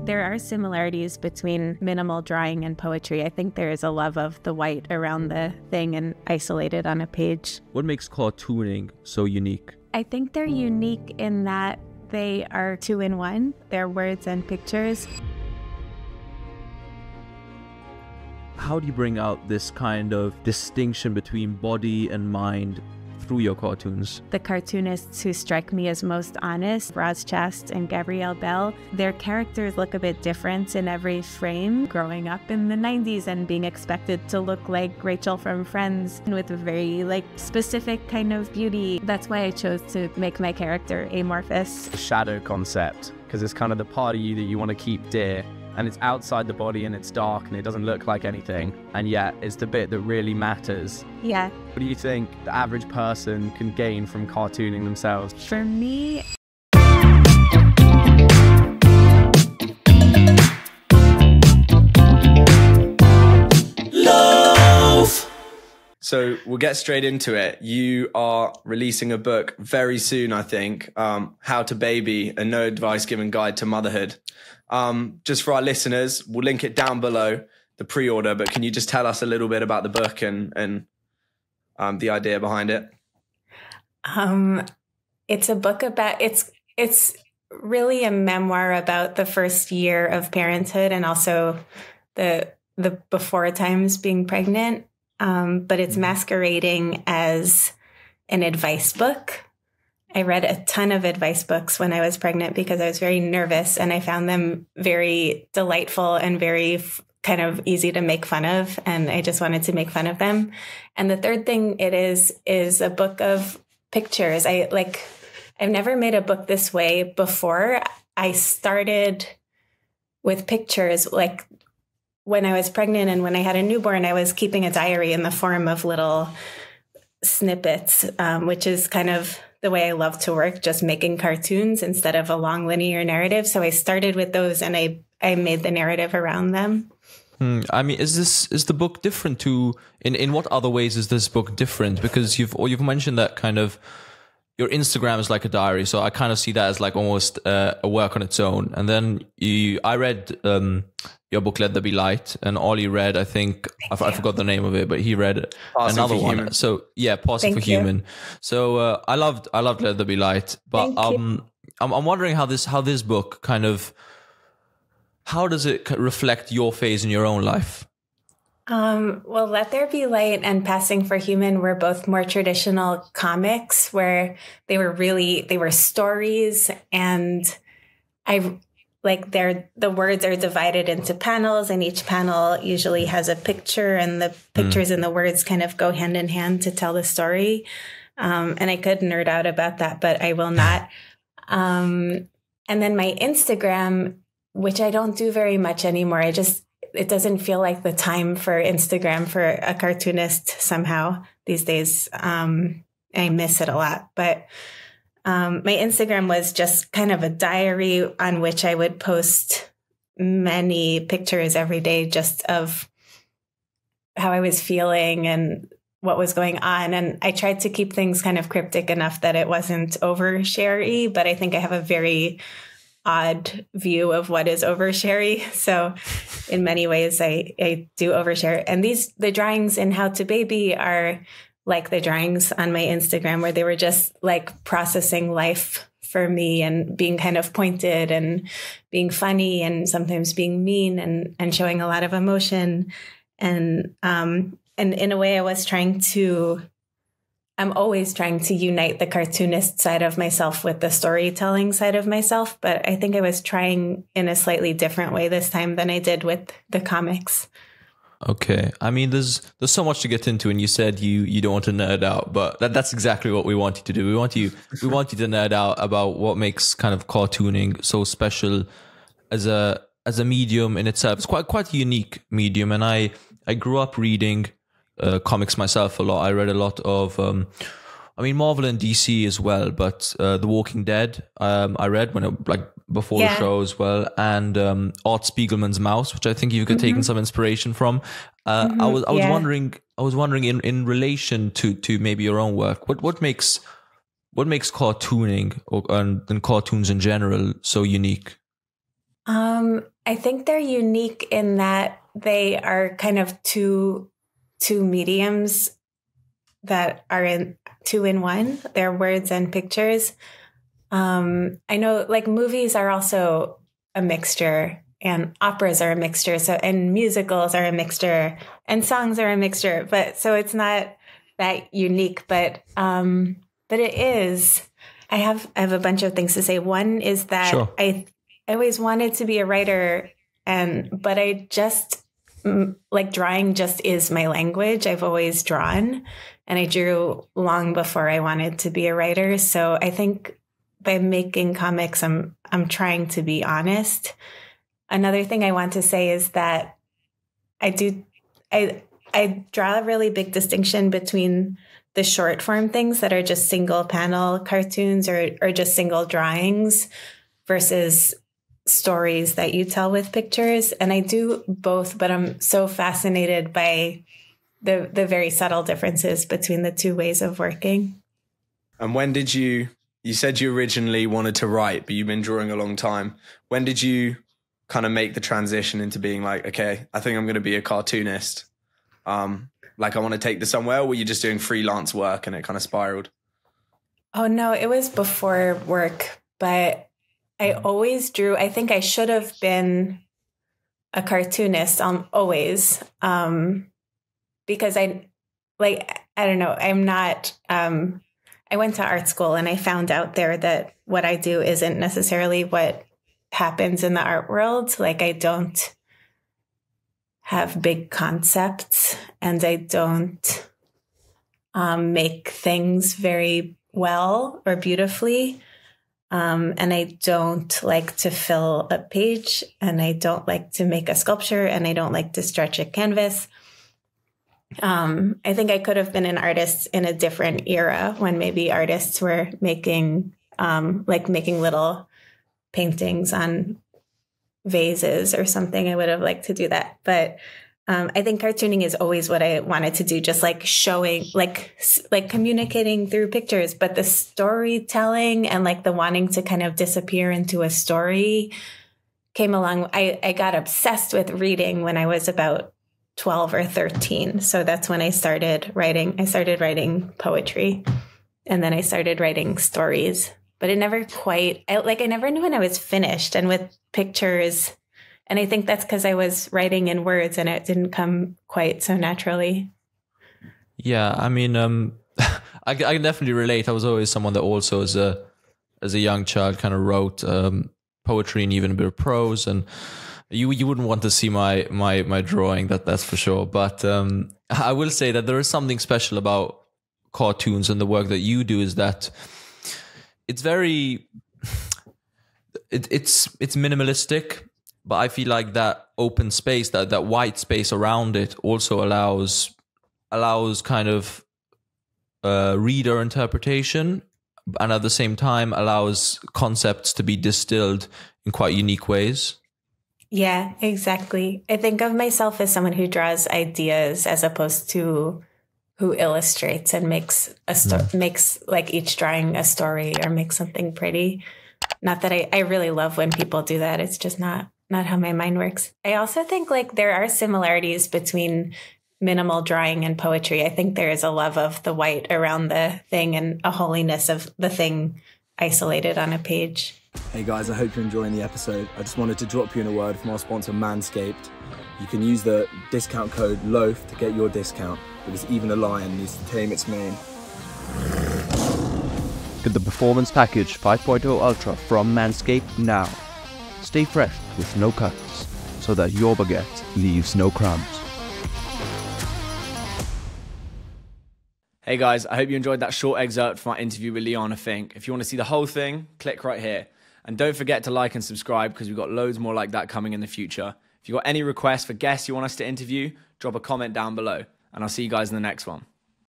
There are similarities between minimal drawing and poetry. I think there is a love of the white around the thing and isolated on a page. What makes cartooning so unique? I think they're unique in that they are two in one. They're words and pictures. How do you bring out this kind of distinction between body and mind through your cartoons? The cartoonists who strike me as most honest, Roz Chast and Gabrielle Bell, their characters look a bit different in every frame. Growing up in the 90s and being expected to look like Rachel from Friends with a very specific kind of beauty. That's why I chose to make my character amorphous. The shadow concept, because it's kind of the part of you that you want to keep dear. And it's outside the body and it's dark and it doesn't look like anything. And yet it's the bit that really matters. Yeah. What do you think the average person can gain from cartooning themselves? For me, So we'll get straight into it. You are releasing a book very soon, I think, How to Baby, a no advice given guide to motherhood. Just for our listeners, we'll link it down below, the pre-order, but can you just tell us a little bit about the book and the idea behind it? It's a book about, it's really a memoir about the first year of parenthood and also the before times being pregnant. But it's masquerading as an advice book. I read a ton of advice books when I was pregnant because I was very nervous, and I found them very delightful and very kind of easy to make fun of. And I just wanted to make fun of them. And the third thing it is a book of pictures. I've never made a book this way before. I started with pictures, when I was pregnant and when I had a newborn, I was keeping a diary in the form of little snippets, which is kind of the way I love to work, just making cartoons instead of a long linear narrative. So I started with those and I made the narrative around them. I mean, is the book different in what other ways is this book different? Because you've mentioned that kind of your Instagram is like a diary. So I kind of see that as almost a work on its own. And then I read your book, Let There Be Light, and Ollie read, I think, I forgot the name of it, but he read another one. Human. So yeah, Pausing for Human. So I loved Let There Be Light, but I'm wondering how this book kind of, how does it reflect your phase in your own life? Well, Let There Be Light and Passing for Human were both more traditional comics where they were stories, and the words are divided into panels, and each panel usually has a picture, and the pictures and the words kind of go hand in hand to tell the story. And I could nerd out about that, but I will not. And then my Instagram, which I don't do very much anymore. It doesn't feel like the time for Instagram for a cartoonist somehow these days. I miss it a lot, but my Instagram was just kind of a diary on which I would post many pictures every day just of how I was feeling and what was going on. And I tried to keep things kind of cryptic enough that it wasn't overshare-y, but I think I have a very odd view of what is overshare-y. So in many ways, I do overshare. And the drawings in How to Baby are like the drawings on my Instagram, where they were just processing life for me and being kind of pointed and being funny and sometimes being mean and showing a lot of emotion. And in a way, I'm always trying to unite the cartoonist side of myself with the storytelling side of myself. But I think I was trying in a slightly different way this time than I did with the comics. Okay. I mean, there's so much to get into, and you said you don't want to nerd out, but that's exactly what we want you to do. We want you to nerd out about what makes kind of cartooning so special as a medium in itself. It's quite a unique medium, and I grew up reading comics myself a lot. I read a lot of, Marvel and DC as well, but The Walking Dead, I read before the show as well, and Art Spiegelman's Mouse, which I think you could taken some inspiration from. I was wondering in relation to maybe your own work, what makes cartooning and cartoons in general so unique? I I think they're unique in that they are kind of two mediums that are in two in one. They're words and pictures. I know like movies are also a mixture, and operas are a mixture. So, and musicals are a mixture, and songs are a mixture. But so it's not that unique, but it is. I have a bunch of things to say. One is that Sure. I always wanted to be a writer, but I just like drawing just is my language. I've always drawn, and I drew long before I wanted to be a writer. So I think by making comics, I'm trying to be honest. Another thing I want to say is that I draw a really big distinction between the short form things that are just single panel cartoons or just single drawings versus stories that you tell with pictures. And I do both, but I'm so fascinated by the very subtle differences between the two ways of working. And when did you said you originally wanted to write, but you've been drawing a long time. When did you kind of make the transition into being like, okay, I think I'm going to be a cartoonist? Like I want to take this somewhere, or were you just doing freelance work and it kind of spiraled? Oh no, it was before work, but I always drew. I think I should have been a cartoonist always, because I don't know, I'm not, I went to art school and I found out there that what I do isn't necessarily what happens in the art world. Like I don't have big concepts, and I don't make things very well or beautifully. And I don't like to fill a page, and I don't like to make a sculpture, and I don't like to stretch a canvas. I think I could have been an artist in a different era when maybe artists were making little paintings on vases or something. I would have liked to do that. But I think cartooning is always what I wanted to do, just like showing, like communicating through pictures, but the storytelling and like the wanting to kind of disappear into a story came along. I got obsessed with reading when I was about 12 or 13. So that's when I started writing. I started writing poetry, and then I started writing stories, but it never quite, I never knew when I was finished. And with pictures, and I think that's because I was writing in words and it didn't come quite so naturally. Yeah, I mean, I can definitely relate. I was always someone that also, as a young child, kind of wrote poetry and even a bit of prose. And you wouldn't want to see my drawing, that's for sure. But I will say that there is something special about cartoons and the work that you do, is that it's very it's minimalistic. But I feel like that open space, that white space around it, also allows kind of reader interpretation, and at the same time allows concepts to be distilled in quite unique ways. Yeah, exactly. I think of myself as someone who draws ideas as opposed to who illustrates and makes makes like each drawing a story or makes something pretty. Not that I really love when people do that. It's just not how my mind works. I also think like there are similarities between minimal drawing and poetry. I think there is a love of the white around the thing and a holiness of the thing isolated on a page. Hey guys, I hope you're enjoying the episode. I just wanted to drop you in a word from our sponsor Manscaped. You can use the discount code LOAF to get your discount, because even a lion needs to tame its mane. Get the Performance Package 5.0 Ultra from Manscaped now. Stay fresh with no cuts, so that your baguette leaves no crumbs. Hey guys, I hope you enjoyed that short excerpt from our interview with Liana Finck. If you want to see the whole thing, click right here. And don't forget to like and subscribe, because we've got loads more like that coming in the future. If you've got any requests for guests you want us to interview, drop a comment down below. And I'll see you guys in the next one.